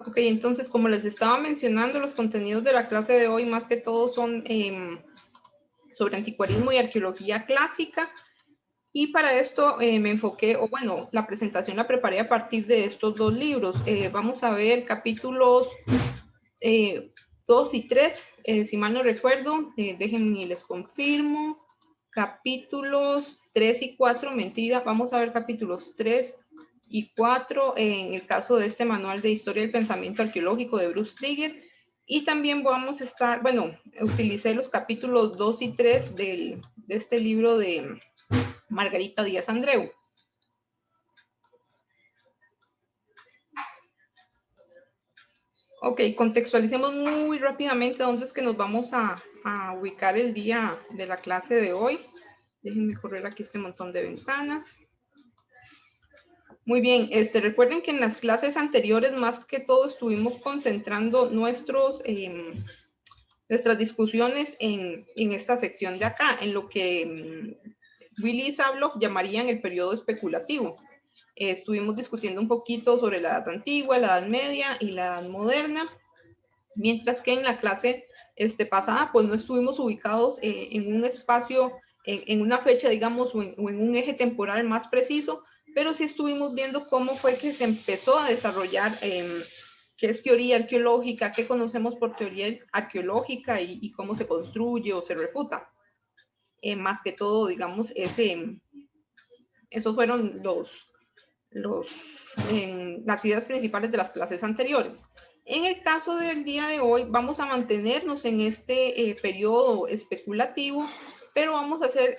Ok, entonces, como les estaba mencionando, los contenidos de la clase de hoy más que todo son sobre anticuarismo y arqueología clásica. Y para esto me enfoqué, o bueno, la presentación la preparé a partir de estos dos libros. Vamos a ver capítulos 2 y 3, si mal no recuerdo, déjenme les confirmo. Capítulos 3 y 4, mentira, vamos a ver capítulos 3 y 4 en el caso de este manual de historia del pensamiento arqueológico de Bruce Trigger. Y también vamos a estar, bueno, utilicé los capítulos 2 y 3 de este libro de Margarita Díaz Andreu. Ok, contextualicemos muy rápidamente dónde es que nos vamos a ubicar el día de la clase de hoy. Déjenme correr aquí este montón de ventanas. Muy bien, recuerden que en las clases anteriores más que todo estuvimos concentrando nuestras discusiones en esta sección de acá, en lo que Willy y Sabloff llamarían el periodo especulativo. Estuvimos discutiendo un poquito sobre la edad antigua, la edad media y la edad moderna, mientras que en la clase pasada pues no estuvimos ubicados en un espacio, en una fecha, digamos, o en un eje temporal más preciso, pero sí estuvimos viendo cómo fue que se empezó a desarrollar qué es teoría arqueológica, qué conocemos por teoría arqueológica y cómo se construye o se refuta. Más que todo, digamos, esos fueron las ideas principales de las clases anteriores. En el caso del día de hoy, vamos a mantenernos en este periodo especulativo, pero vamos a hacer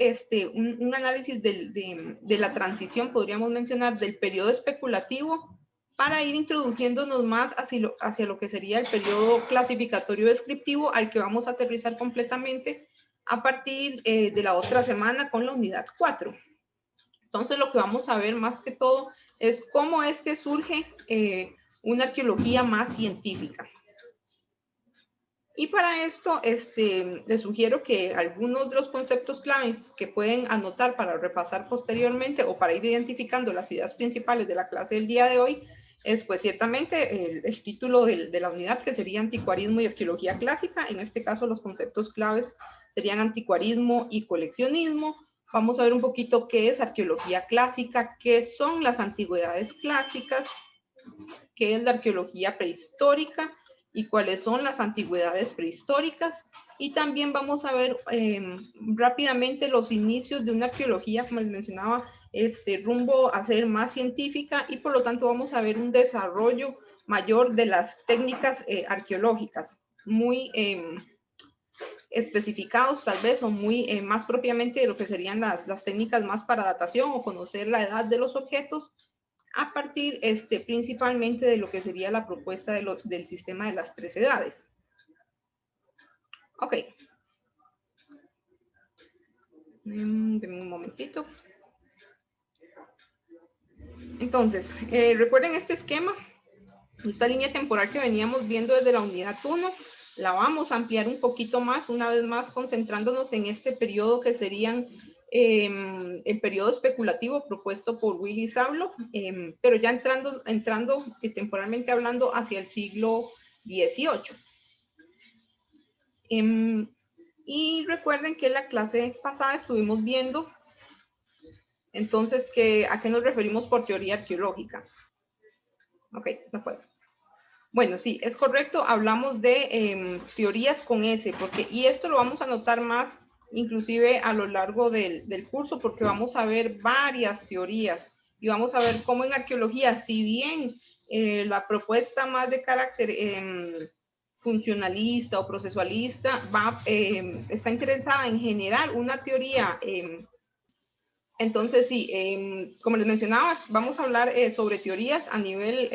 un análisis de la transición, podríamos mencionar, del periodo especulativo para ir introduciéndonos más hacia lo que sería el periodo clasificatorio descriptivo, al que vamos a aterrizar completamente a partir de la otra semana con la unidad 4. Entonces, lo que vamos a ver más que todo es cómo es que surge una arqueología más científica. Y para esto, les sugiero que algunos de los conceptos claves que pueden anotar para repasar posteriormente o para ir identificando las ideas principales de la clase del día de hoy es, pues, ciertamente el título de la unidad, que sería Anticuarismo y Arqueología Clásica. En este caso, los conceptos claves serían anticuarismo y coleccionismo. Vamos a ver un poquito qué es arqueología clásica, qué son las antigüedades clásicas, qué es la arqueología prehistórica y cuáles son las antigüedades prehistóricas. Y también vamos a ver rápidamente los inicios de una arqueología, como les mencionaba, rumbo a ser más científica, y por lo tanto vamos a ver un desarrollo mayor de las técnicas arqueológicas, muy especificados tal vez, o muy más propiamente de lo que serían las técnicas más para datación o conocer la edad de los objetos, a partir principalmente de lo que sería la propuesta del sistema de las tres edades. Ok. Denme un momentito. Entonces, recuerden este esquema, esta línea temporal que veníamos viendo desde la unidad 1, la vamos a ampliar un poquito más, una vez más concentrándonos en este periodo que serían el periodo especulativo propuesto por Willy Sabloff, pero ya entrando temporalmente hablando hacia el siglo XVIII. Y recuerden que en la clase pasada estuvimos viendo entonces a qué nos referimos por teoría arqueológica. Ok, no puedo. Bueno, sí, es correcto, hablamos de teorías con S, y esto lo vamos a notar más inclusive a lo largo del curso, porque vamos a ver varias teorías y vamos a ver cómo en arqueología, si bien la propuesta más de carácter funcionalista o procesualista está interesada en generar una teoría. Entonces, sí, como les mencionaba, vamos a hablar sobre teorías a nivel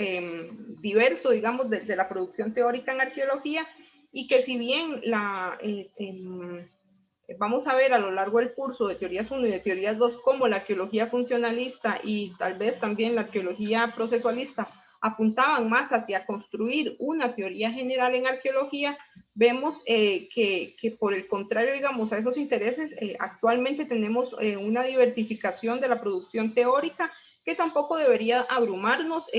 diverso, digamos, de la producción teórica en arqueología, y que si bien vamos a ver a lo largo del curso de teorías 1 y de teorías 2 como la arqueología funcionalista y tal vez también la arqueología procesualista apuntaban más hacia construir una teoría general en arqueología, vemos que por el contrario, digamos, a esos intereses, actualmente tenemos una diversificación de la producción teórica que tampoco debería abrumarnos,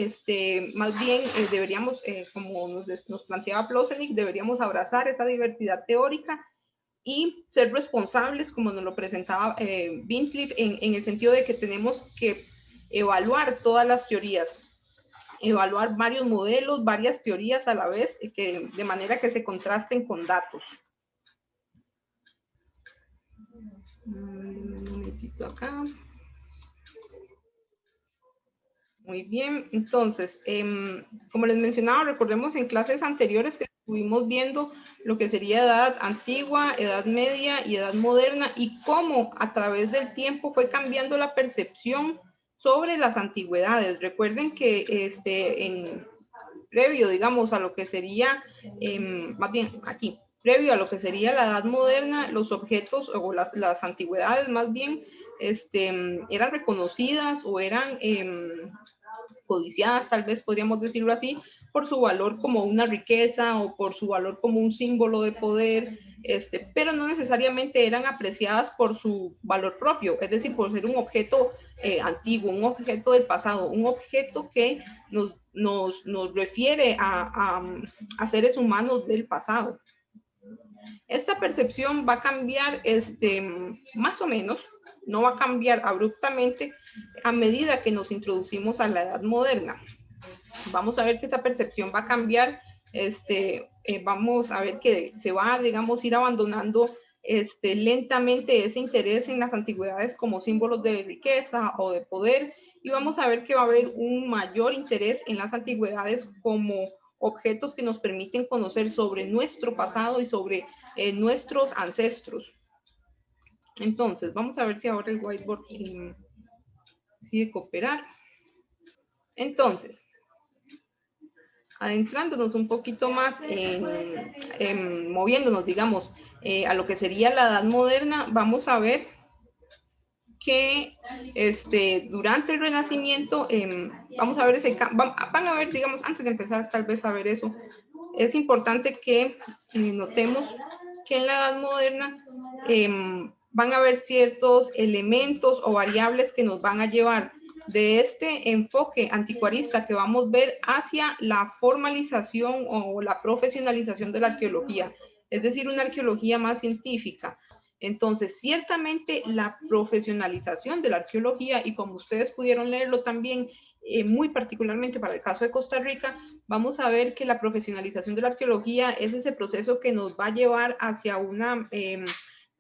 más bien deberíamos, como nos planteaba Plotnik, deberíamos abrazar esa diversidad teórica y ser responsables, como nos lo presentaba Bintley, en el sentido de que tenemos que evaluar todas las teorías, evaluar varios modelos, varias teorías a la vez, de manera que se contrasten con datos. Un momentito acá. Muy bien, entonces, como les mencionaba, recordemos en clases anteriores que estuvimos viendo lo que sería edad antigua, edad media y edad moderna, y cómo a través del tiempo fue cambiando la percepción sobre las antigüedades. Recuerden que previo, digamos, a lo que sería, más bien aquí, previo a lo que sería la edad moderna, los objetos o las antigüedades más bien eran reconocidas o eran codiciadas, tal vez podríamos decirlo así, por su valor como una riqueza o por su valor como un símbolo de poder, pero no necesariamente eran apreciadas por su valor propio, es decir, por ser un objeto antiguo, un objeto del pasado, un objeto que nos refiere a seres humanos del pasado. Esta percepción va a cambiar más o menos, no va a cambiar abruptamente a medida que nos introducimos a la edad moderna. Vamos a ver que esa percepción va a cambiar, vamos a ver que se va, digamos, ir abandonando lentamente ese interés en las antigüedades como símbolos de riqueza o de poder, y vamos a ver que va a haber un mayor interés en las antigüedades como objetos que nos permiten conocer sobre nuestro pasado y sobre nuestros ancestros. Entonces, vamos a ver si ahora el whiteboard sigue cooperar. Entonces, adentrándonos un poquito más, moviéndonos, digamos, a lo que sería la edad moderna, vamos a ver que durante el Renacimiento, vamos a ver van a ver, digamos, antes de empezar tal vez a ver eso, es importante que notemos que en la edad moderna van a haber ciertos elementos o variables que nos van a llevar de este enfoque anticuarista que vamos a ver hacia la formalización o la profesionalización de la arqueología, es decir, una arqueología más científica. Entonces, ciertamente la profesionalización de la arqueología, y como ustedes pudieron leerlo también, muy particularmente para el caso de Costa Rica, vamos a ver que la profesionalización de la arqueología es ese proceso que nos va a llevar hacia una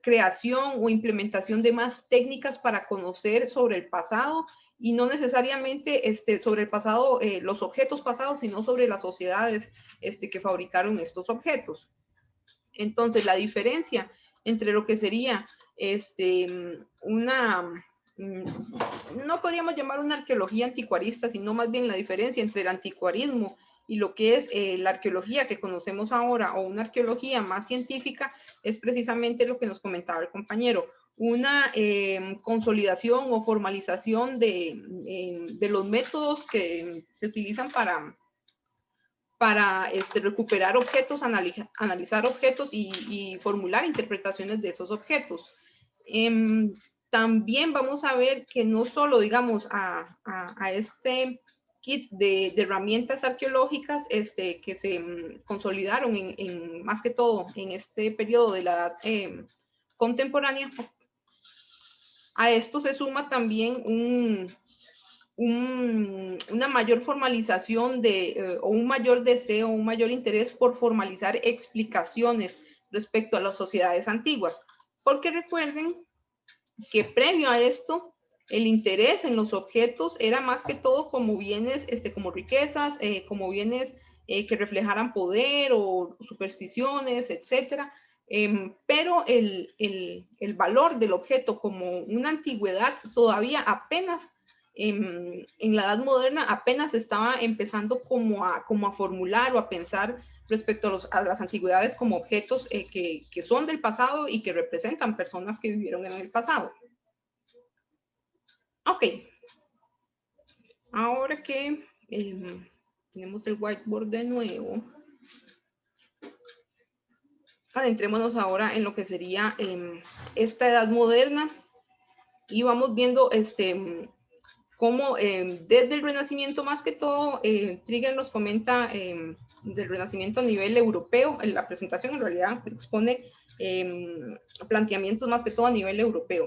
creación o implementación de más técnicas para conocer sobre el pasado, y no necesariamente sobre el pasado, los objetos pasados, sino sobre las sociedades que fabricaron estos objetos. Entonces, la diferencia entre lo que sería no podríamos llamar una arqueología anticuarista, sino más bien la diferencia entre el anticuarismo y lo que es la arqueología que conocemos ahora, o una arqueología más científica, es precisamente lo que nos comentaba el compañero, una consolidación o formalización de los métodos que se utilizan para recuperar objetos, analizar objetos y formular interpretaciones de esos objetos. También vamos a ver que no solo, digamos, a este kit de herramientas arqueológicas que se consolidaron más que todo en este periodo de la edad contemporánea, a esto se suma también una mayor formalización o un mayor deseo, un mayor interés por formalizar explicaciones respecto a las sociedades antiguas. Porque recuerden que previo a esto, el interés en los objetos era más que todo como bienes, como riquezas, como bienes que reflejaran poder o supersticiones, etcétera. Pero el valor del objeto como una antigüedad todavía apenas en la edad moderna apenas estaba empezando como a formular o a pensar respecto a las antigüedades como objetos que son del pasado y que representan personas que vivieron en el pasado. Ok. Ahora que tenemos el whiteboard de nuevo, adentrémonos ahora en lo que sería esta edad moderna y vamos viendo como desde el Renacimiento más que todo, Trigger nos comenta del Renacimiento a nivel europeo. En la presentación en realidad expone planteamientos más que todo a nivel europeo.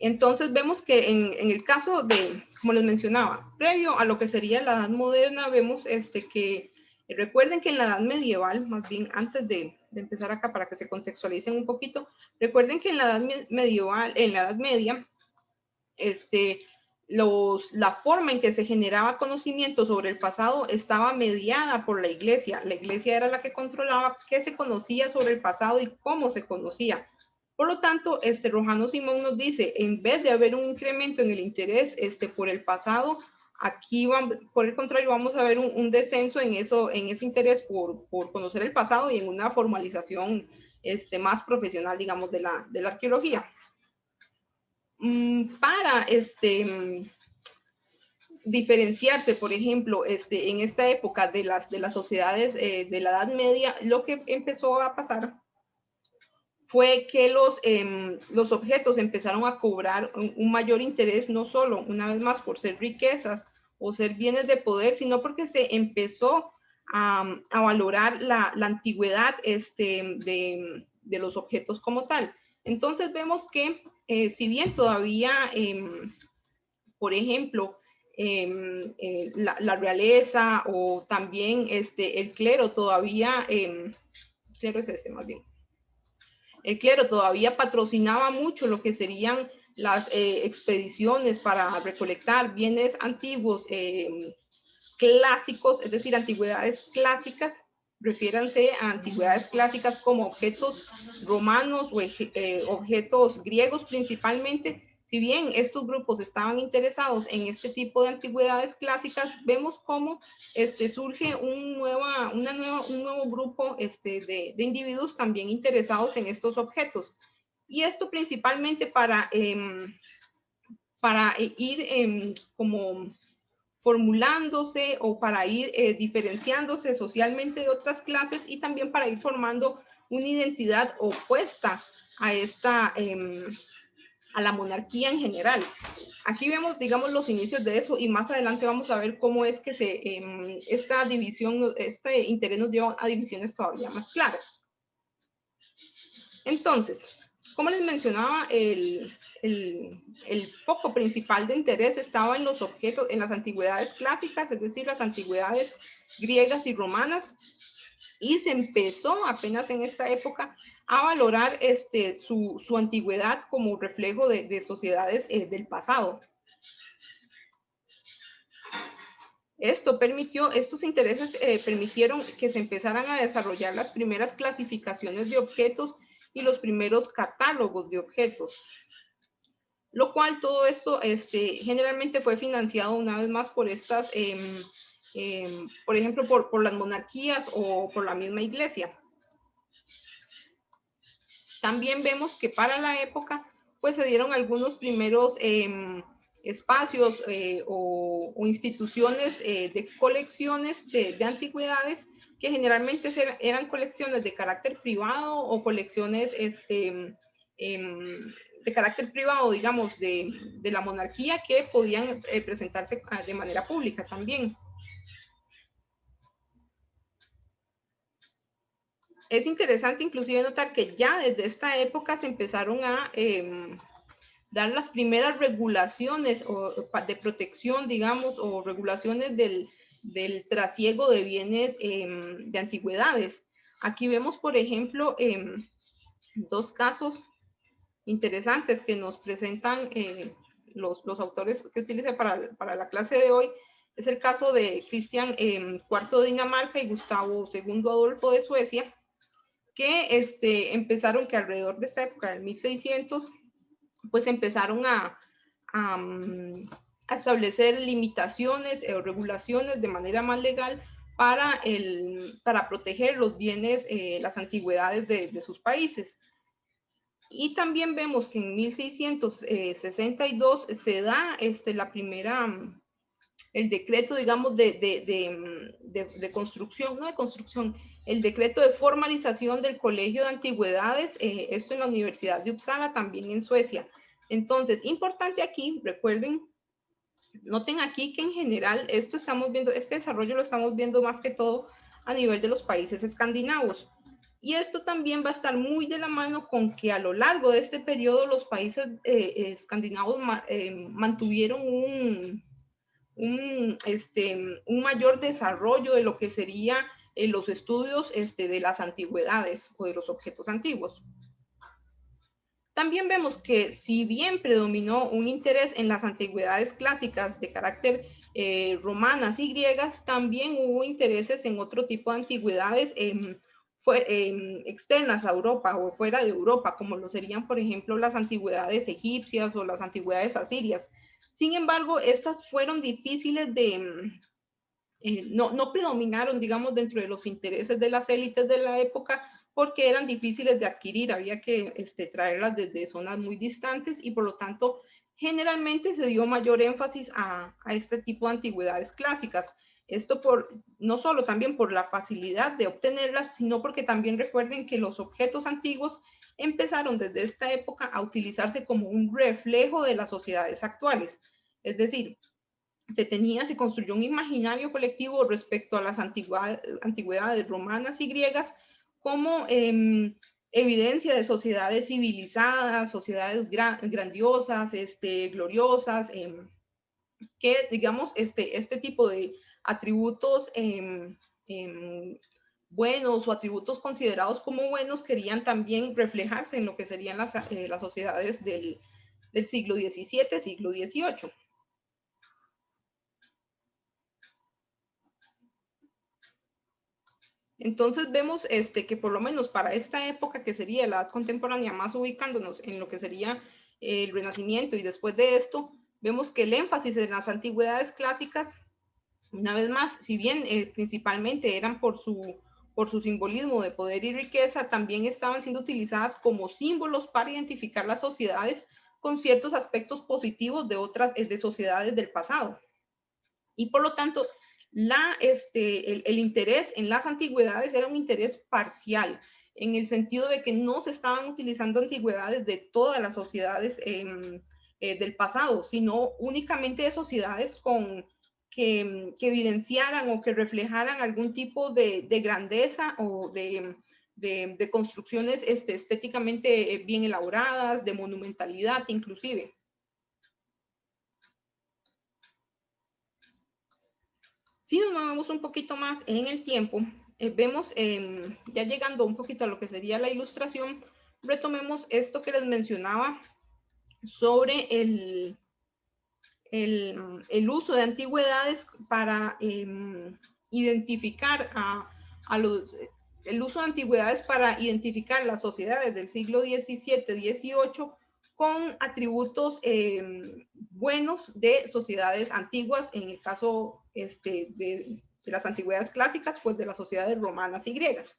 Entonces vemos que en el caso de, como les mencionaba, previo a lo que sería la Edad Moderna, vemos que recuerden que en la Edad Medieval, más bien antes de empezar acá para que se contextualicen un poquito, recuerden que en la Edad Medieval, en la Edad Media, la forma en que se generaba conocimiento sobre el pasado estaba mediada por la iglesia. La iglesia era la que controlaba qué se conocía sobre el pasado y cómo se conocía. Por lo tanto, Rojano Simón nos dice, en vez de haber un incremento en el interés por el pasado, aquí por el contrario vamos a ver un descenso en ese interés por conocer el pasado y en una formalización más profesional, digamos, de la arqueología. Para diferenciarse, por ejemplo, en esta época de las sociedades de la Edad Media, lo que empezó a pasar fue que los objetos empezaron a cobrar un mayor interés, no solo, una vez más, por ser riquezas o ser bienes de poder, sino porque se empezó a valorar la antigüedad de los objetos como tal. Entonces vemos que si bien todavía, por ejemplo, la realeza o también el clero todavía, clero es más bien, el clero todavía patrocinaba mucho lo que serían las expediciones para recolectar bienes antiguos, clásicos, es decir, antigüedades clásicas. Refiéranse a antigüedades clásicas como objetos romanos o objetos griegos principalmente. Si bien estos grupos estaban interesados en este tipo de antigüedades clásicas, vemos cómo surge un nuevo grupo de individuos también interesados en estos objetos. Y esto principalmente para ir como formulándose o para ir diferenciándose socialmente de otras clases y también para ir formando una identidad opuesta a a la monarquía en general. Aquí vemos, digamos, los inicios de eso y más adelante vamos a ver cómo es que esta división, este interés nos lleva a divisiones todavía más claras. Entonces, como les mencionaba, el foco principal de interés estaba en los objetos, en las antigüedades clásicas, es decir, las antigüedades griegas y romanas, y se empezó apenas en esta época a valorar su antigüedad como reflejo de sociedades del pasado. Estos intereses permitieron que se empezaran a desarrollar las primeras clasificaciones de objetos y los primeros catálogos de objetos, lo cual todo esto generalmente fue financiado una vez más por estas, por ejemplo, por las monarquías o por la misma iglesia. También vemos que para la época, pues se dieron algunos primeros espacios o instituciones de colecciones de antigüedades que generalmente eran colecciones de carácter privado o colecciones de carácter privado, digamos, de la monarquía que podían presentarse de manera pública también. Es interesante inclusive notar que ya desde esta época se empezaron a dar las primeras regulaciones de protección, digamos, o regulaciones del trasiego de bienes de antigüedades. Aquí vemos, por ejemplo, dos casos interesantes que nos presentan los autores que utilicé para la clase de hoy. Es el caso de Cristian IV de Dinamarca y Gustavo II Adolfo de Suecia, que empezaron que alrededor de esta época del 1600 pues empezaron a establecer limitaciones o regulaciones de manera más legal para proteger los bienes, las antigüedades de sus países. Y también vemos que en 1662 se da el decreto, digamos, de construcción, no de construcción, el decreto de formalización del Colegio de Antigüedades, esto en la Universidad de Uppsala, también en Suecia. Entonces, importante aquí, recuerden, noten aquí que en general esto estamos viendo, este desarrollo lo estamos viendo más que todo a nivel de los países escandinavos. Y esto también va a estar muy de la mano con que a lo largo de este periodo los países escandinavos mantuvieron un mayor desarrollo de lo que sería los estudios de las antigüedades o de los objetos antiguos. También vemos que si bien predominó un interés en las antigüedades clásicas de carácter romanas y griegas, también hubo intereses en otro tipo de antigüedades externas a Europa o fuera de Europa, como lo serían, por ejemplo, las antigüedades egipcias o las antigüedades asirias. Sin embargo, estas fueron difíciles de, no predominaron, digamos, dentro de los intereses de las élites de la época, porque eran difíciles de adquirir, había que traerlas desde zonas muy distantes y por lo tanto generalmente se dio mayor énfasis a este tipo de antigüedades clásicas. Esto no solo también por la facilidad de obtenerlas, sino porque también recuerden que los objetos antiguos empezaron desde esta época a utilizarse como un reflejo de las sociedades actuales. Es decir, se construyó un imaginario colectivo respecto a las antigüedades romanas y griegas como evidencia de sociedades civilizadas, sociedades grandiosas, gloriosas, que digamos este tipo de atributos buenos o atributos considerados como buenos querían también reflejarse en lo que serían las sociedades del siglo XVII, siglo XVIII. Entonces vemos que por lo menos para esta época que sería la edad contemporánea, más ubicándonos en lo que sería el Renacimiento y después de esto, vemos que el énfasis en las antigüedades clásicas, una vez más, si bien principalmente eran por su simbolismo de poder y riqueza, también estaban siendo utilizadas como símbolos para identificar las sociedades con ciertos aspectos positivos de otras de sociedades del pasado. Y por lo tanto, el interés en las antigüedades era un interés parcial, en el sentido de que no se estaban utilizando antigüedades de todas las sociedades del pasado, sino únicamente de sociedades que evidenciaran o que reflejaran algún tipo de grandeza o de construcciones estéticamente bien elaboradas, de monumentalidad inclusive. Si nos movemos un poquito más en el tiempo, vemos ya llegando un poquito a lo que sería la ilustración, retomemos esto que les mencionaba sobre el uso de antigüedades para identificar el uso de antigüedades para identificar las sociedades del siglo XVII, XVIII con atributos buenos de sociedades antiguas, en el caso de las antigüedades clásicas, pues de las sociedades romanas y griegas.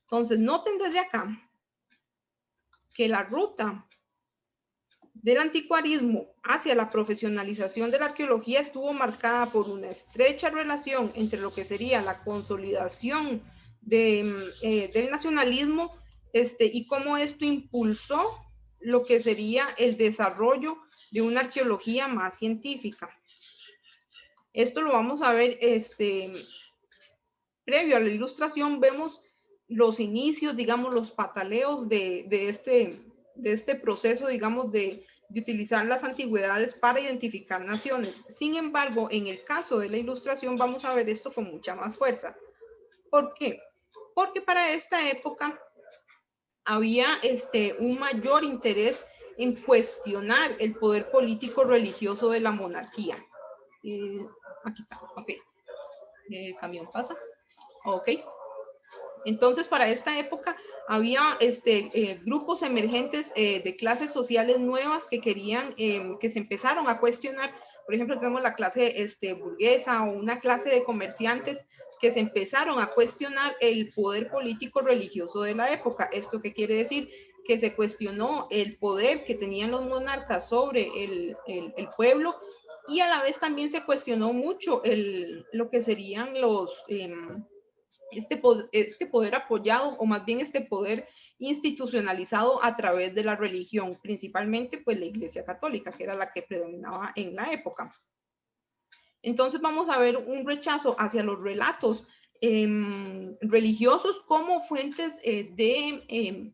Entonces, noten desde acá que la ruta del anticuarismo hacia la profesionalización de la arqueología estuvo marcada por una estrecha relación entre lo que sería la consolidación del nacionalismo y cómo esto impulsó lo que sería el desarrollo de una arqueología más científica. Esto lo vamos a ver previo a la ilustración, vemos los inicios, digamos, los pataleos de este proceso, digamos, de utilizar las antigüedades para identificar naciones. Sin embargo, en el caso de la ilustración vamos a ver esto con mucha más fuerza. ¿Por qué? Porque para esta época había un mayor interés en cuestionar el poder político religioso de la monarquía. Aquí está, ok. El camión pasa. Ok. Entonces, para esta época había grupos emergentes de clases sociales nuevas que querían, que se empezaron a cuestionar. Por ejemplo, tenemos la clase burguesa o una clase de comerciantes que se empezaron a cuestionar el poder político religioso de la época. ¿Esto qué quiere decir? Que se cuestionó el poder que tenían los monarcas sobre el pueblo y a la vez también se cuestionó mucho lo que serían este poder apoyado, o más bien este poder institucionalizado a través de la religión, principalmente pues la Iglesia Católica, que era la que predominaba en la época. Entonces vamos a ver un rechazo hacia los relatos religiosos como fuentes de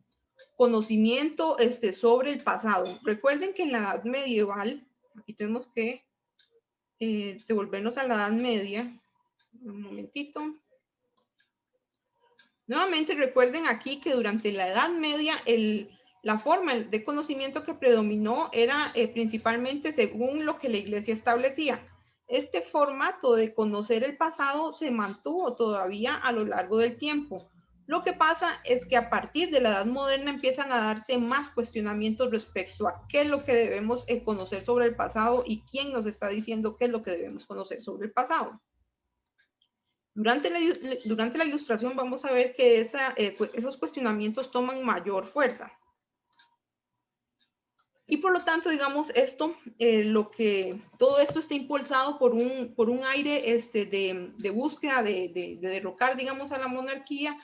conocimiento sobre el pasado. Recuerden que en la Edad Medieval, aquí tenemos que devolvernos a la Edad Media, un momentito. Nuevamente recuerden aquí que durante la Edad Media la forma de conocimiento que predominó era principalmente según lo que la Iglesia establecía. Este formato de conocer el pasado se mantuvo todavía a lo largo del tiempo. Lo que pasa es que a partir de la Edad Moderna empiezan a darse más cuestionamientos respecto a qué es lo que debemos conocer sobre el pasado y quién nos está diciendo qué es lo que debemos conocer sobre el pasado. Durante la ilustración vamos a ver que esos cuestionamientos toman mayor fuerza. Y por lo tanto, digamos, todo esto está impulsado por un aire de búsqueda de derrocar, digamos, a la monarquía,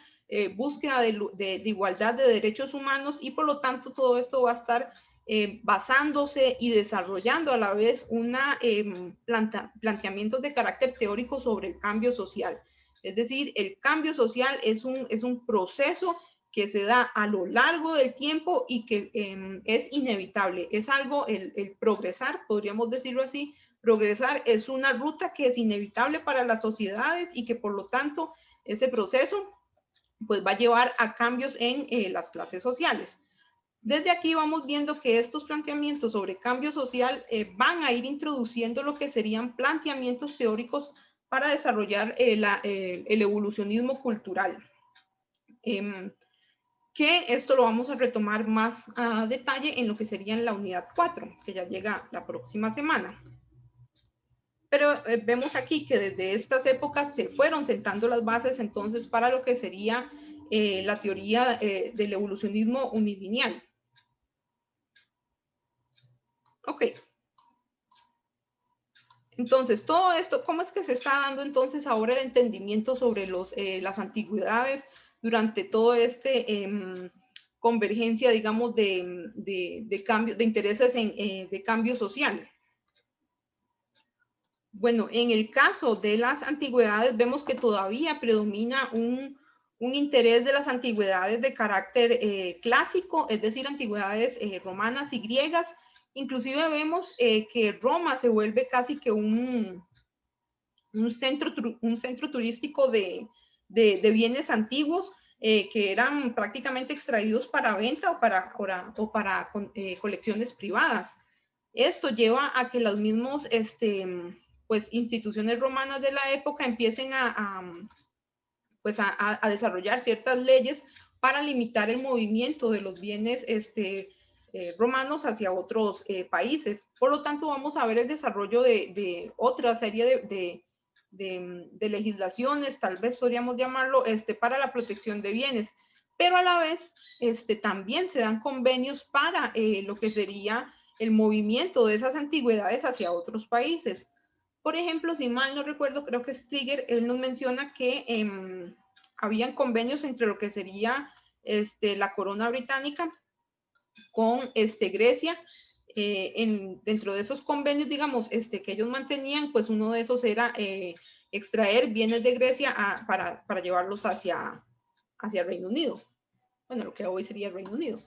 búsqueda de igualdad de derechos humanos, y por lo tanto todo esto va a estar basándose y desarrollando a la vez planteamientos de carácter teórico sobre el cambio social. Es decir, el cambio social es un proceso que se da a lo largo del tiempo y que es inevitable. Es algo, el progresar, podríamos decirlo así, progresar es una ruta que es inevitable para las sociedades y que por lo tanto ese proceso pues va a llevar a cambios en las clases sociales. Desde aquí vamos viendo que estos planteamientos sobre cambio social van a ir introduciendo lo que serían planteamientos teóricos para desarrollar el evolucionismo cultural. Que esto lo vamos a retomar más a detalle en lo que sería en la unidad 4, que ya llega la próxima semana. Pero vemos aquí que desde estas épocas se fueron sentando las bases entonces para lo que sería la teoría del evolucionismo unilineal. Ok. Entonces, todo esto, ¿cómo es que se está dando entonces ahora el entendimiento sobre las antigüedades durante todo convergencia, digamos, de cambio, de intereses de cambio social? Bueno, en el caso de las antigüedades vemos que todavía predomina un interés de las antigüedades de carácter clásico, es decir, antigüedades romanas y griegas. Inclusive vemos que Roma se vuelve casi que un centro turístico de bienes antiguos que eran prácticamente extraídos para venta o para colecciones privadas. Esto lleva a que las mismas pues, instituciones romanas de la época empiecen a desarrollar ciertas leyes para limitar el movimiento de los bienes romanos hacia otros países. Por lo tanto, vamos a ver el desarrollo de otra serie de legislaciones, tal vez podríamos llamarlo, para la protección de bienes. Pero a la vez, también se dan convenios para lo que sería el movimiento de esas antigüedades hacia otros países. Por ejemplo, si mal no recuerdo, creo que Stiger, él nos menciona que habían convenios entre lo que sería la corona británica con Grecia. Dentro de esos convenios, digamos, que ellos mantenían, pues uno de esos era extraer bienes de Grecia para llevarlos hacia Reino Unido. Bueno, lo que hoy sería el Reino Unido.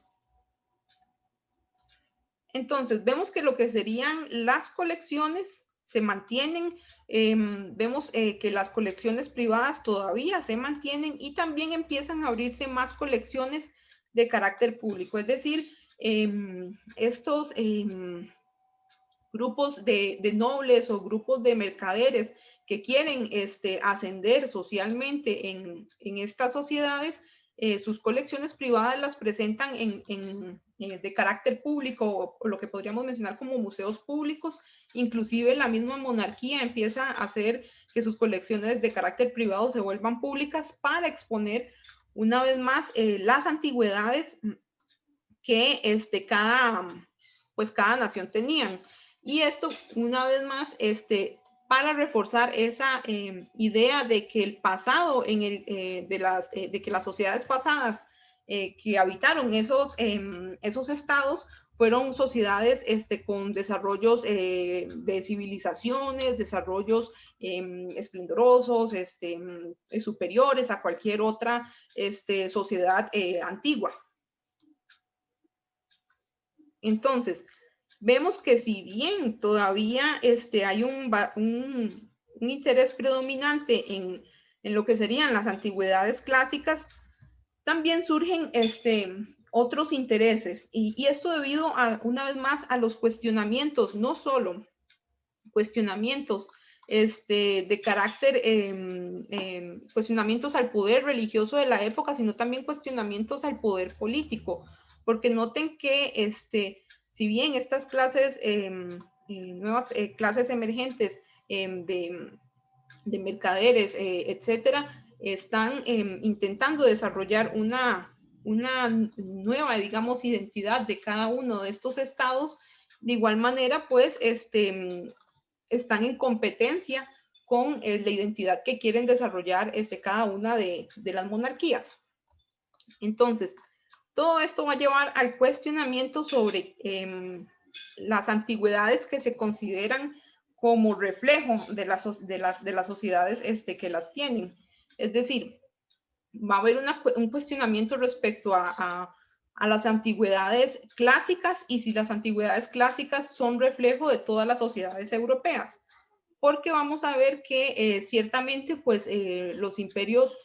Entonces, vemos que lo que serían las colecciones se mantienen, vemos que las colecciones privadas todavía se mantienen y también empiezan a abrirse más colecciones de carácter público, es decir, estos grupos de nobles o grupos de mercaderes que quieren ascender socialmente en estas sociedades, sus colecciones privadas las presentan de carácter público, o lo que podríamos mencionar como museos públicos. Inclusive la misma monarquía empieza a hacer que sus colecciones de carácter privado se vuelvan públicas para exponer una vez más las antigüedades que cada nación tenían. Y esto, una vez más, para reforzar esa idea de que el pasado, de que las sociedades pasadas que habitaron esos estados fueron sociedades con desarrollos de civilizaciones, desarrollos esplendorosos, superiores a cualquier otra sociedad antigua. Entonces, vemos que si bien todavía hay un interés predominante en lo que serían las antigüedades clásicas, también surgen otros intereses. Y esto debido una vez más a los cuestionamientos, no solo cuestionamientos de carácter, cuestionamientos al poder religioso de la época, sino también cuestionamientos al poder político. Porque noten que si bien estas clases, nuevas clases emergentes de mercaderes, etcétera, están intentando desarrollar una nueva, digamos, identidad de cada uno de estos estados, de igual manera, pues, están en competencia con la identidad que quieren desarrollar cada una de las monarquías. Entonces, todo esto va a llevar al cuestionamiento sobre las antigüedades que se consideran como reflejo de las sociedades que las tienen. Es decir, va a haber un cuestionamiento respecto a las antigüedades clásicas y si las antigüedades clásicas son reflejo de todas las sociedades europeas. Porque vamos a ver que ciertamente pues los imperios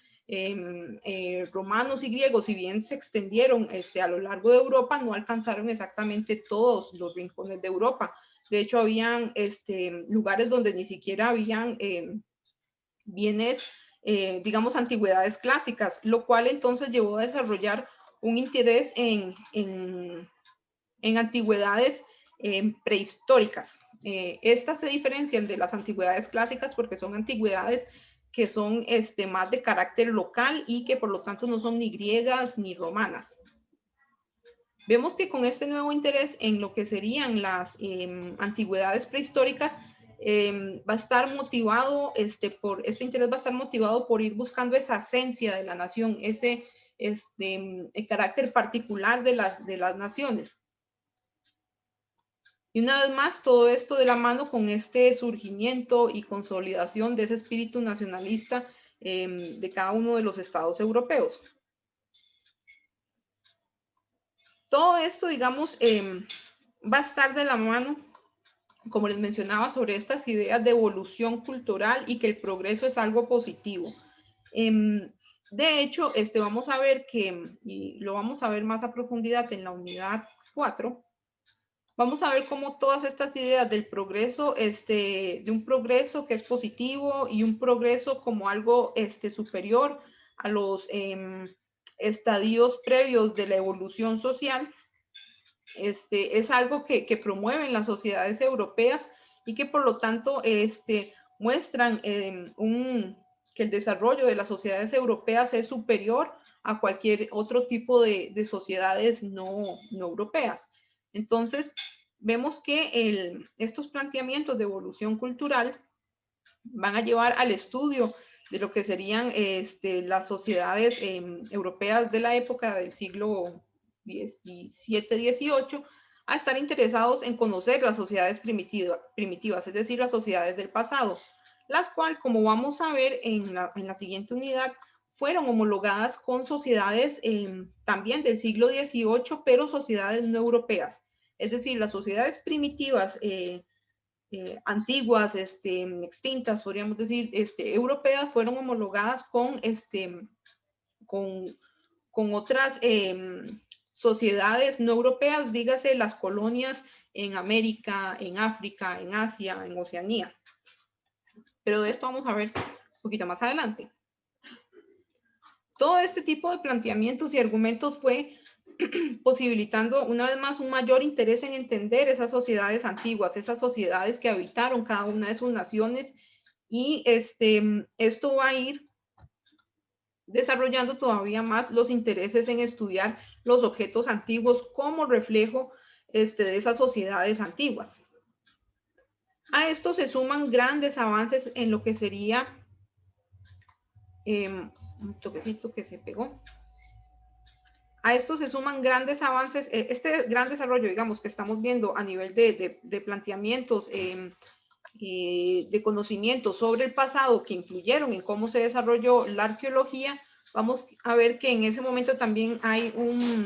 romanos y griegos, si bien se extendieron a lo largo de Europa, no alcanzaron exactamente todos los rincones de Europa. De hecho, habían lugares donde ni siquiera habían bienes, digamos, antigüedades clásicas, lo cual entonces llevó a desarrollar un interés en antigüedades prehistóricas. Estas se diferencian de las antigüedades clásicas porque son antigüedades que son más de carácter local y que por lo tanto no son ni griegas ni romanas. Vemos que con este nuevo interés en lo que serían las antigüedades prehistóricas, va a estar motivado, este interés va a estar motivado por ir buscando esa esencia de la nación, ese el carácter particular de las naciones. Y una vez más, todo esto de la mano con este surgimiento y consolidación de ese espíritu nacionalista de cada uno de los estados europeos. Todo esto, digamos, va a estar de la mano, como les mencionaba, sobre estas ideas de evolución cultural y que el progreso es algo positivo. De hecho, vamos a ver y lo vamos a ver más a profundidad en la unidad 4, vamos a ver cómo todas estas ideas del progreso, de un progreso que es positivo y un progreso como algo superior a los estadios previos de la evolución social, es algo que promueven las sociedades europeas y que por lo tanto muestran que el desarrollo de las sociedades europeas es superior a cualquier otro tipo de sociedades no europeas. Entonces, vemos que estos planteamientos de evolución cultural van a llevar al estudio de lo que serían las sociedades europeas de la época del siglo XVII, XVIII, a estar interesados en conocer las sociedades primitivas, es decir, las sociedades del pasado, las cuales, como vamos a ver en la siguiente unidad, fueron homologadas con sociedades también del siglo XVIII, pero sociedades no europeas. Es decir, las sociedades primitivas antiguas, extintas, podríamos decir, europeas, fueron homologadas con otras sociedades no europeas, dígase las colonias en América, en África, en Asia, en Oceanía. Pero de esto vamos a ver un poquito más adelante. Todo este tipo de planteamientos y argumentos fue posibilitando una vez más un mayor interés en entender esas sociedades antiguas, esas sociedades que habitaron cada una de sus naciones, y esto va a ir desarrollando todavía más los intereses en estudiar los objetos antiguos como reflejo de esas sociedades antiguas. A esto se suman grandes avances en lo que sería, un toquecito que se pegó. A esto se suman grandes avances, este gran desarrollo, digamos, que estamos viendo a nivel de planteamientos, de conocimientos sobre el pasado que influyeron en cómo se desarrolló la arqueología. Vamos a ver que en ese momento también hay un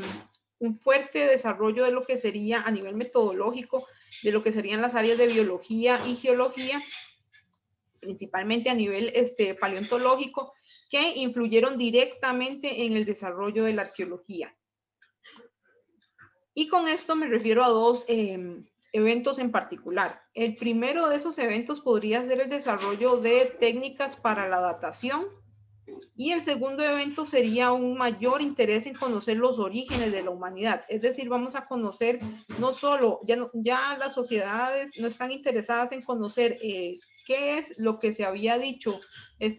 fuerte desarrollo de lo que sería a nivel metodológico, de lo que serían las áreas de biología y geología, principalmente a nivel paleontológico, que influyeron directamente en el desarrollo de la arqueología. Y con esto me refiero a dos eventos en particular. El primero de esos eventos podría ser el desarrollo de técnicas para la datación, y el segundo evento sería un mayor interés en conocer los orígenes de la humanidad. Es decir, vamos a conocer no solo, ya las sociedades no están interesadas en conocer qué es lo que se había dicho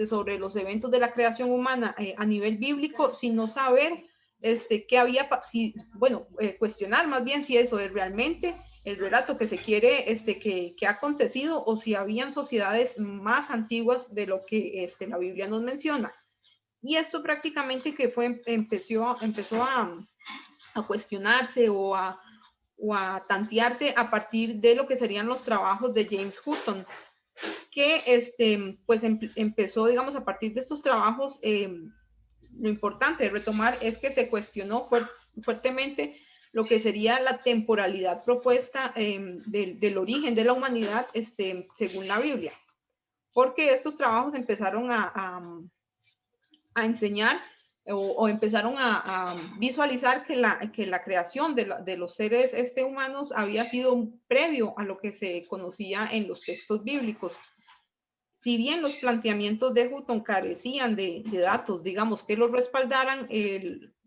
sobre los eventos de la creación humana a nivel bíblico, sino saber qué había, cuestionar más bien si eso es realmente el relato que se quiere, que ha acontecido, o si habían sociedades más antiguas de lo que la Biblia nos menciona. Y esto prácticamente que empezó a cuestionarse o a tantearse a partir de lo que serían los trabajos de James Hutton, que pues empezó, digamos, a partir de estos trabajos. Lo importante de retomar es que se cuestionó fuertemente lo que sería la temporalidad propuesta del origen de la humanidad según la Biblia, porque estos trabajos empezaron a enseñar o empezaron a visualizar que la creación de los seres humanos había sido previo a lo que se conocía en los textos bíblicos. Si bien los planteamientos de Hutton carecían de datos, digamos, que los respaldaran,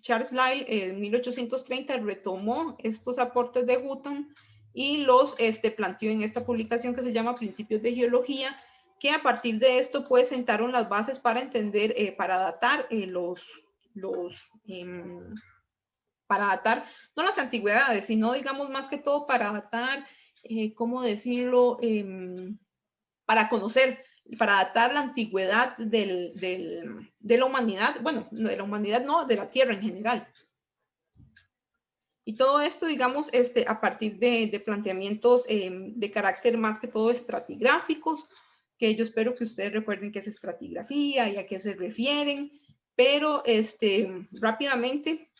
Charles Lyell en 1830 retomó estos aportes de Hutton y los planteó en esta publicación que se llama Principios de Geología, que a partir de esto pues sentaron las bases para entender, para datar para datar, no las antigüedades, sino digamos más que todo para datar, ¿cómo decirlo? Para conocer, para datar la antigüedad de la humanidad, bueno, de la humanidad no, de la Tierra en general. Y todo esto, digamos, a partir de planteamientos de carácter más que todo estratigráficos, que yo espero que ustedes recuerden qué es estratigrafía y a qué se refieren, pero rápidamente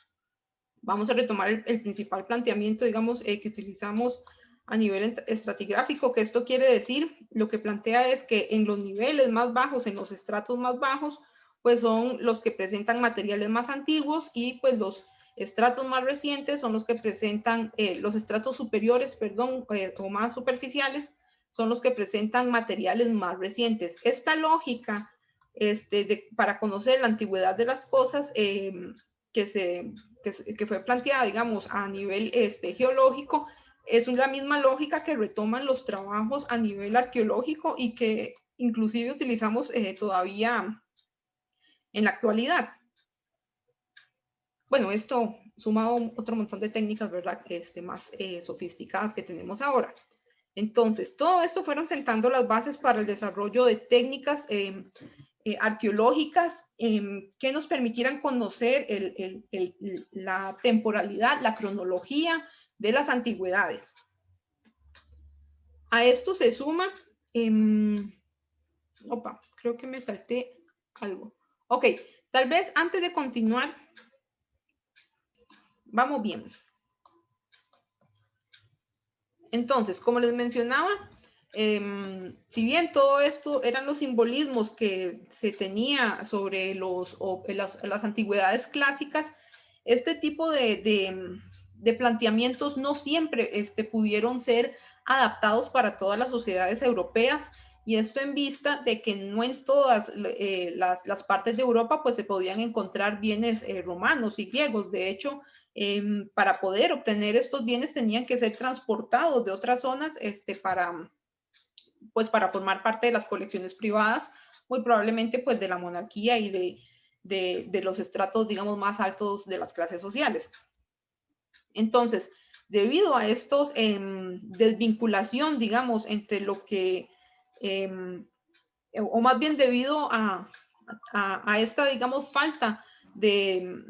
vamos a retomar el principal planteamiento, digamos, que utilizamos a nivel estratigráfico, que esto quiere decir, lo que plantea es que en los niveles más bajos, en los estratos más bajos, pues son los que presentan materiales más antiguos, y pues los estratos más recientes son los que presentan, los estratos superiores, perdón, o más superficiales, son los que presentan materiales más recientes. Esta lógica para conocer la antigüedad de las cosas que fue planteada, digamos, a nivel geológico, es la misma lógica que retoman los trabajos a nivel arqueológico y que inclusive utilizamos todavía en la actualidad. Bueno, esto sumado a otro montón de técnicas, ¿verdad? Más sofisticadas que tenemos ahora. Entonces, todo esto fueron sentando las bases para el desarrollo de técnicas arqueológicas que nos permitieran conocer la temporalidad, la cronología de las antigüedades. A esto se suma, opa, creo que me salté algo. Ok, tal vez antes de continuar, vamos bien. Entonces, como les mencionaba, si bien todo esto eran los simbolismos que se tenía sobre las antigüedades clásicas, este tipo de planteamientos no siempre pudieron ser adaptados para todas las sociedades europeas, y esto en vista de que no en todas las partes de Europa pues se podían encontrar bienes romanos y griegos. De hecho, para poder obtener estos bienes tenían que ser transportados de otras zonas para formar parte de las colecciones privadas, muy probablemente pues de la monarquía y de los estratos, digamos, más altos de las clases sociales. Entonces, debido a estos desvinculación, digamos, entre lo que, o más bien debido a esta, digamos, falta de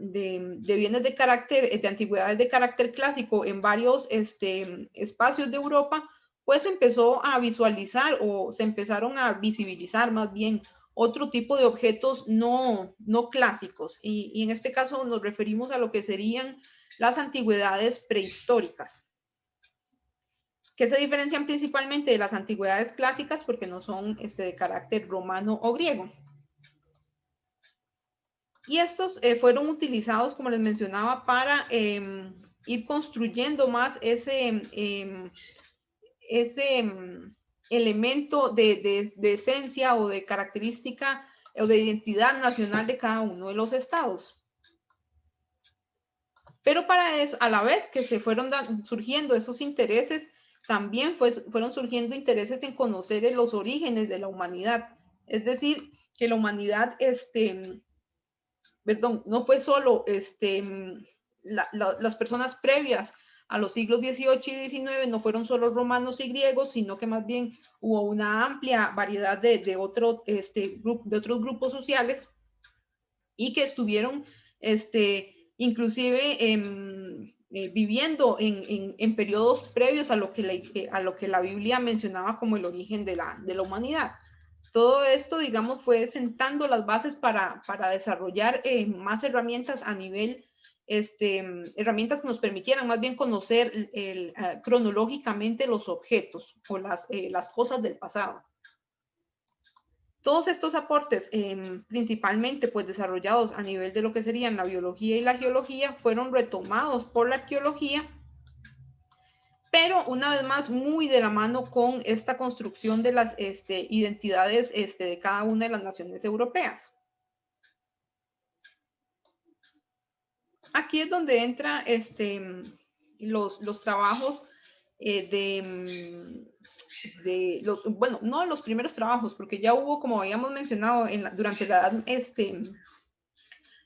bienes de carácter, de antigüedades de carácter clásico en varios espacios de Europa, pues empezó a visualizar o se empezaron a visibilizar más bien otro tipo de objetos no clásicos. Y en este caso nos referimos a lo que serían las antigüedades prehistóricas, que se diferencian principalmente de las antigüedades clásicas porque no son de carácter romano o griego. Y estos fueron utilizados, como les mencionaba, para ir construyendo más ese elemento de esencia o de característica o de identidad nacional de cada uno de los estados. Pero para eso, a la vez que se fueron surgiendo esos intereses, también fueron surgiendo intereses en conocer los orígenes de la humanidad. Es decir, que la humanidad, perdón, no fue solo las personas previas a los siglos XVIII y XIX, no fueron solo romanos y griegos, sino que más bien hubo una amplia variedad de otros grupos sociales y que estuvieron inclusive viviendo en periodos previos a lo que la Biblia mencionaba como el origen de la humanidad. Todo esto, digamos, fue sentando las bases para desarrollar más herramientas a nivel, herramientas que nos permitieran más bien conocer cronológicamente los objetos o las cosas del pasado. Todos estos aportes, principalmente pues desarrollados a nivel de lo que serían la biología y la geología, fueron retomados por la arqueología, pero una vez más muy de la mano con esta construcción de las identidades de cada una de las naciones europeas. Aquí es donde entra los trabajos bueno, no los primeros trabajos, porque ya hubo, como habíamos mencionado, durante la edad,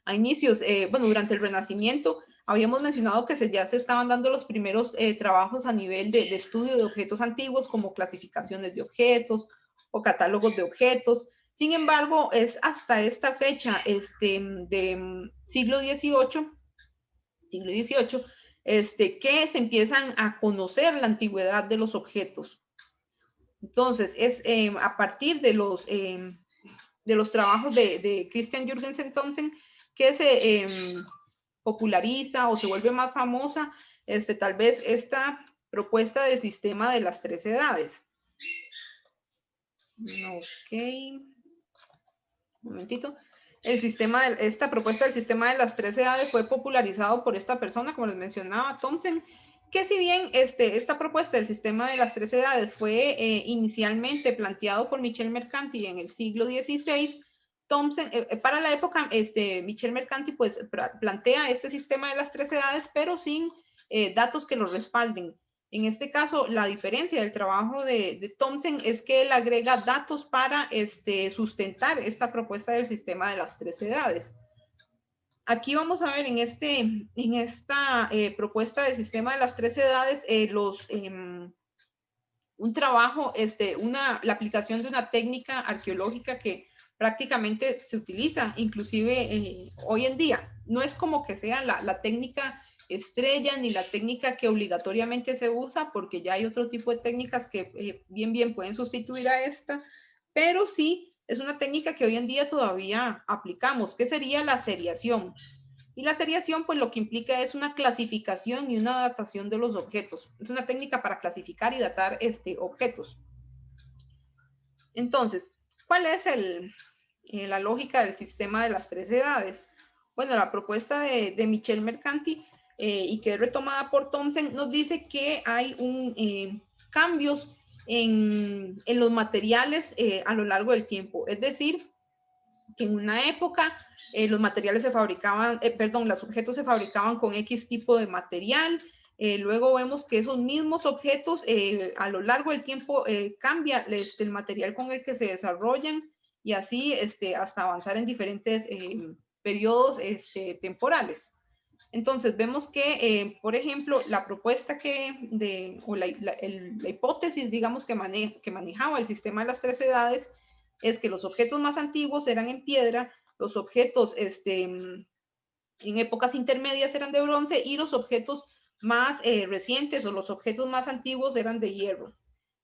a inicios, bueno, durante el Renacimiento, habíamos mencionado que ya se estaban dando los primeros trabajos a nivel de estudio de objetos antiguos, como clasificaciones de objetos o catálogos de objetos. Sin embargo, es hasta esta fecha de siglo XVIII, que se empiezan a conocer la antigüedad de los objetos. Entonces, es a partir de los trabajos de Christian Jorgensen Thomsen que se populariza o se vuelve más famosa tal vez esta propuesta del sistema de las tres edades. Ok. Un momentito. Esta propuesta del sistema de las tres edades fue popularizado por esta persona, como les mencionaba, Thomsen, que si bien esta propuesta del sistema de las tres edades fue inicialmente planteado por Michel Mercalli en el siglo XVI, Thomsen, para la época, Michel Mercalli pues plantea este sistema de las tres edades, pero sin datos que lo respalden. En este caso, la diferencia del trabajo de Thomsen es que él agrega datos para sustentar esta propuesta del sistema de las tres edades. Aquí vamos a ver en esta propuesta del sistema de las tres edades un trabajo, la aplicación de una técnica arqueológica que prácticamente se utiliza inclusive hoy en día. No es como que sea la técnica estrella ni la técnica que obligatoriamente se usa, porque ya hay otro tipo de técnicas que bien pueden sustituir a esta, pero sí es una técnica que hoy en día todavía aplicamos, que sería la seriación. Y la seriación, pues lo que implica es una clasificación y una datación de los objetos. Es una técnica para clasificar y datar objetos. Entonces, ¿cuál es la lógica del sistema de las tres edades? Bueno, la propuesta de Michel Mercalli y que es retomada por Thomsen nos dice que hay cambios en los materiales a lo largo del tiempo. Es decir, que en una época los materiales se fabricaban, los objetos se fabricaban con X tipo de material. Luego vemos que esos mismos objetos a lo largo del tiempo cambia el material con el que se desarrollan y así hasta avanzar en diferentes periodos temporales. Entonces, vemos que, por ejemplo, la propuesta o la hipótesis, digamos, que manejaba el sistema de las tres edades es que los objetos más antiguos eran en piedra, los objetos en épocas intermedias eran de bronce y los objetos más recientes o los objetos más antiguos eran de hierro.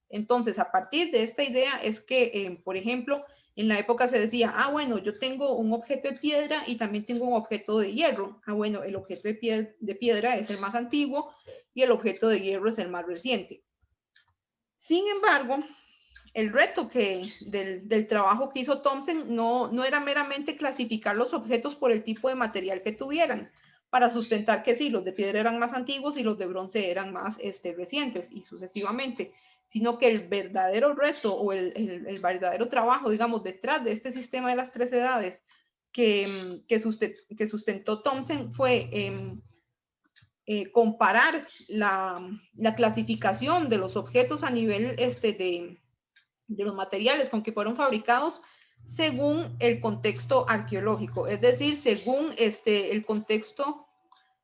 Entonces, a partir de esta idea es que, por ejemplo, en la época se decía, ah, bueno, yo tengo un objeto de piedra y también tengo un objeto de hierro. Ah, bueno, el objeto de piedra es el más antiguo y el objeto de hierro es el más reciente. Sin embargo, el reto del trabajo que hizo Thomson no era meramente clasificar los objetos por el tipo de material que tuvieran, para sustentar que sí, los de piedra eran más antiguos y los de bronce eran más recientes y sucesivamente, sino que el verdadero reto o el verdadero trabajo, digamos, detrás de este sistema de las tres edades que sustentó Thomson fue comparar la clasificación de los objetos a nivel de los materiales con que fueron fabricados según el contexto arqueológico, es decir, según el contexto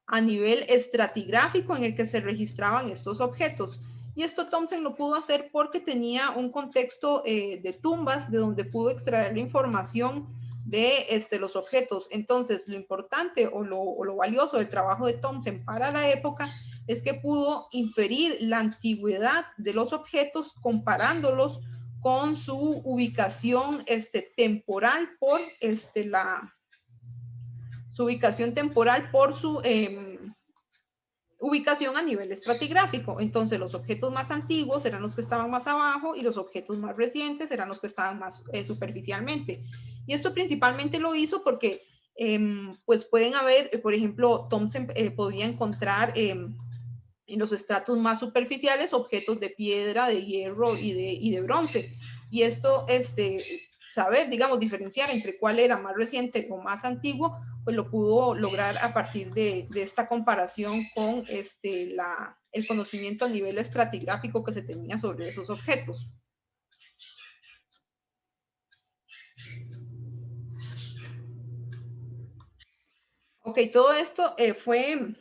a nivel estratigráfico en el que se registraban estos objetos. Y esto Thomson lo pudo hacer porque tenía un contexto de tumbas de donde pudo extraer la información de los objetos. Entonces, lo importante o lo valioso del trabajo de Thomson para la época es que pudo inferir la antigüedad de los objetos comparándolos con su ubicación temporal por su ubicación temporal por su ubicación a nivel estratigráfico. Entonces, los objetos más antiguos eran los que estaban más abajo y los objetos más recientes eran los que estaban más superficialmente. Y esto principalmente lo hizo porque, pues pueden haber, por ejemplo, Thomson podía encontrar en los estratos más superficiales objetos de piedra, de hierro y de bronce. Y esto, saber, digamos, diferenciar entre cuál era más reciente o más antiguo, pues lo pudo lograr a partir de esta comparación con el conocimiento a nivel estratigráfico que se tenía sobre esos objetos. Ok, todo esto fue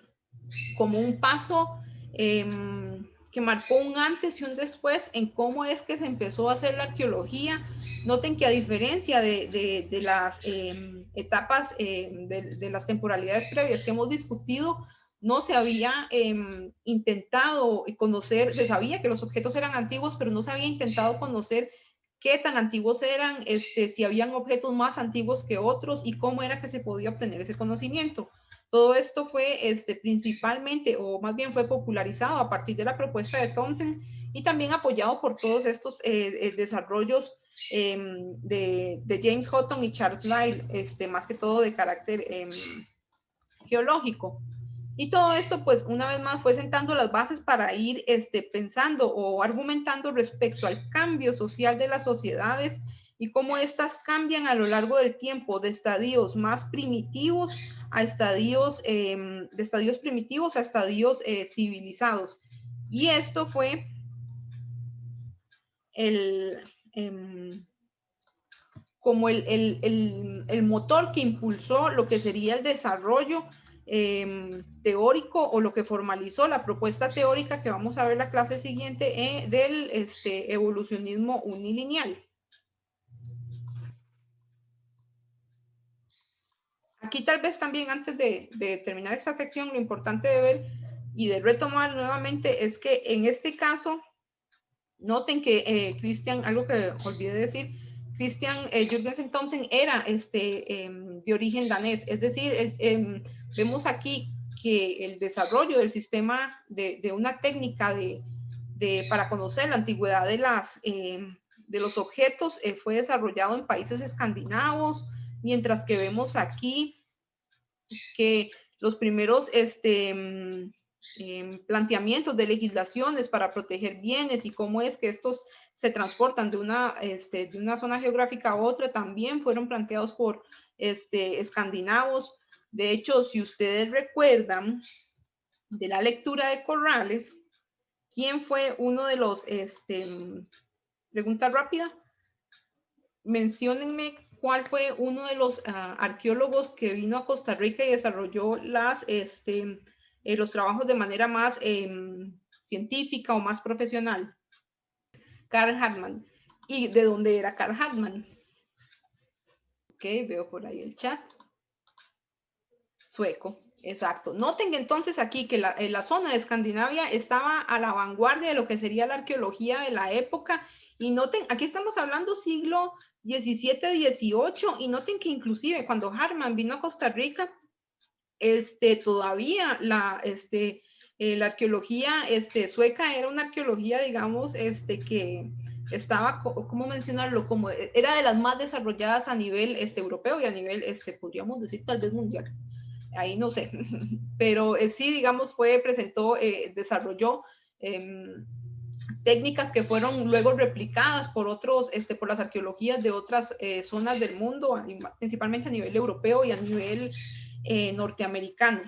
como un paso que marcó un antes y un después en cómo es que se empezó a hacer la arqueología. Noten que a diferencia de las etapas de las temporalidades previas que hemos discutido, no se había intentado conocer, se sabía que los objetos eran antiguos, pero no se había intentado conocer qué tan antiguos eran, si habían objetos más antiguos que otros y cómo era que se podía obtener ese conocimiento. Todo esto fue principalmente, o más bien fue popularizado a partir de la propuesta de Thomson y también apoyado por todos estos desarrollos de James Hutton y Charles Lyell, más que todo de carácter geológico. Y todo esto, pues, una vez más fue sentando las bases para ir pensando o argumentando respecto al cambio social de las sociedades y cómo éstas cambian a lo largo del tiempo de estadios más primitivos a estadios, de estadios primitivos a estadios civilizados. Y esto fue como el motor que impulsó lo que sería el desarrollo teórico o lo que formalizó la propuesta teórica que vamos a ver la clase siguiente del evolucionismo unilineal. Aquí tal vez también antes de terminar esta sección, lo importante de ver y de retomar nuevamente es que en este caso, noten que Christian, algo que olvidé decir, Christian Jürgensen Thomsen era de origen danés, es decir, vemos aquí que el desarrollo del sistema de una técnica para conocer la antigüedad de los objetos fue desarrollado en países escandinavos, mientras que vemos aquí que los primeros planteamientos de legislaciones para proteger bienes y cómo es que estos se transportan de una zona geográfica a otra también fueron planteados por escandinavos. De hecho, si ustedes recuerdan de la lectura de Corrales, ¿quién fue uno de los, pregunta rápida? Menciónenme cuál fue uno de los arqueólogos que vino a Costa Rica y desarrolló los trabajos de manera más científica o más profesional? Carl Hartmann. ¿Y de dónde era Carl Hartmann? Ok, veo por ahí el chat. Sueco, exacto. Noten entonces aquí que la zona de Escandinavia estaba a la vanguardia de lo que sería la arqueología de la época. Y noten, aquí estamos hablando siglo XVII, XVIII, y noten que inclusive cuando Hartmann vino a Costa Rica, todavía la arqueología sueca era una arqueología, digamos, que estaba, ¿cómo mencionarlo? Como era de las más desarrolladas a nivel europeo y a nivel, podríamos decir, tal vez mundial. Ahí no sé, pero sí, digamos, desarrolló técnicas que fueron luego replicadas por por las arqueologías de otras zonas del mundo, principalmente a nivel europeo y a nivel norteamericano.